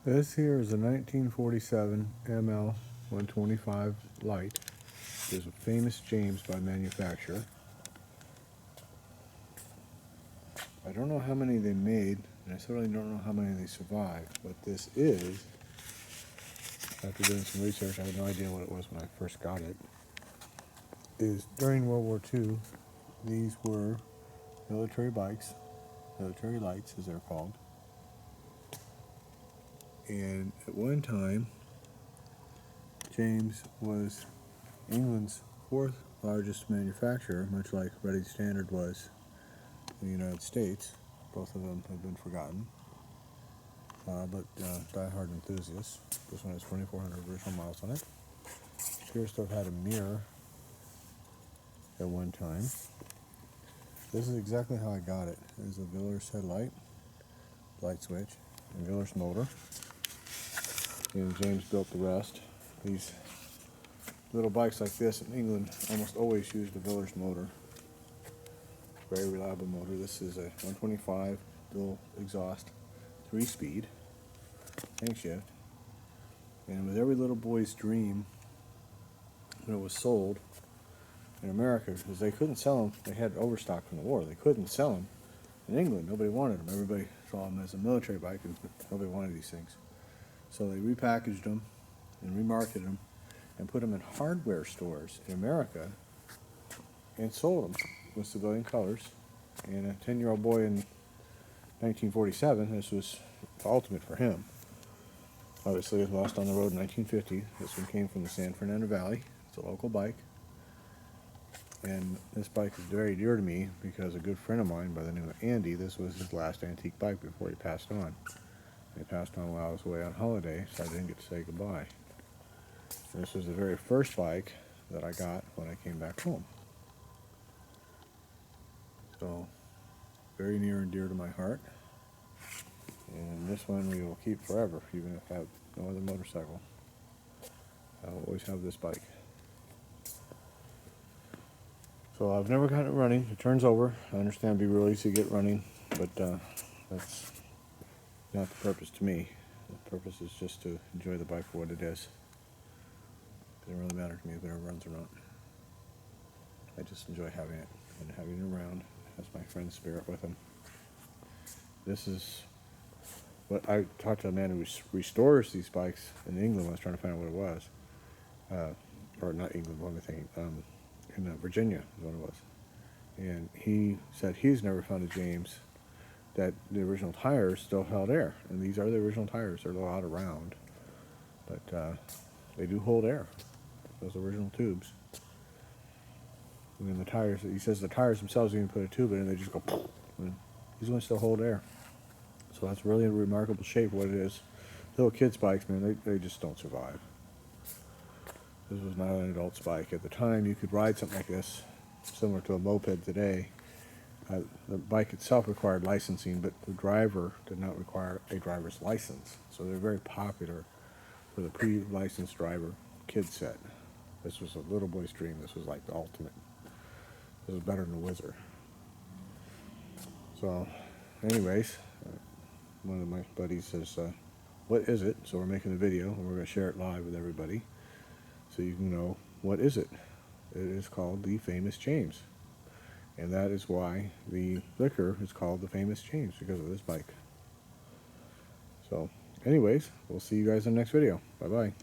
This here is a 1947 ML125 light. There's a famous James by manufacturer. I don't know how many they made, and I certainly don't know how many they survived, but this is, after doing some research, I had no idea what it was when I first got it, is during World War II, these were military bikes, military lights as they're called. And at one time, James was England's fourth largest manufacturer, much like Ready Standard was in the United States. Both of them have been forgotten, but die-hard enthusiasts. This one has 2,400 original miles on it. Appears to have had a mirror at one time. This is exactly how I got it. There's a Villers headlight, light switch, and Villers motor. And James built the rest. These little bikes like this in England almost always used a Villers motor. Very reliable motor. This is a 125 dual exhaust, 3-speed, tank shift. And it was every little boy's dream when it was sold in America, because they couldn't sell them. They had overstock from the war. They couldn't sell them in England. Nobody wanted them. Everybody saw them as a military bike, and nobody wanted these things. So they repackaged them and remarketed them and put them in hardware stores in America and sold them with civilian colors. And a 10-year-old boy in 1947, this was the ultimate for him. Obviously, it was lost on the road in 1950. This one came from the San Fernando Valley. It's a local bike. And this bike is very dear to me because a good friend of mine by the name of Andy, this was his last antique bike before he passed on. He passed on while I was away on holiday, so I didn't get to say goodbye. This was the very first bike that I got when I came back home. So, very near and dear to my heart. And this one we will keep forever, even if I have no other motorcycle. I'll always have this bike. So I've never gotten it running. It turns over. I understand it'd be real easy to get running, but that's not the purpose to me. The purpose is just to enjoy the bike for what it is. It doesn't really matter to me if it ever runs or not. I just enjoy having it and having it around. It has my friend's spirit with him. This is what I talked to a man who restores these bikes in England. I was trying to find out what it was. Or not England, what am I thinking? In Virginia is what it was. And he said he's never found a James that the original tires still held air. And these are the original tires. They're a little out of round, but they do hold air. Those original tubes. And then the tires, he says the tires themselves, you can put a tube in and they just go, and these ones still hold air. So that's really a remarkable shape what it is. Little kids' bikes, man, they just don't survive. This was not an adult's bike. At the time, you could ride something like this, similar to a moped today. The bike itself required licensing, but the driver did not require a driver's license. So they're very popular for the pre-licensed driver kid set. This was a little boy's dream. This was like the ultimate. This was better than a Whizzer. So, anyways, one of my buddies says, what is it? So we're making a video, and we're going to share it live with everybody so you can know what is it. It is called the Famous James. And that is why the liquor is called the Famous James, because of this bike. So, anyways, we'll see you guys in the next video. Bye-bye.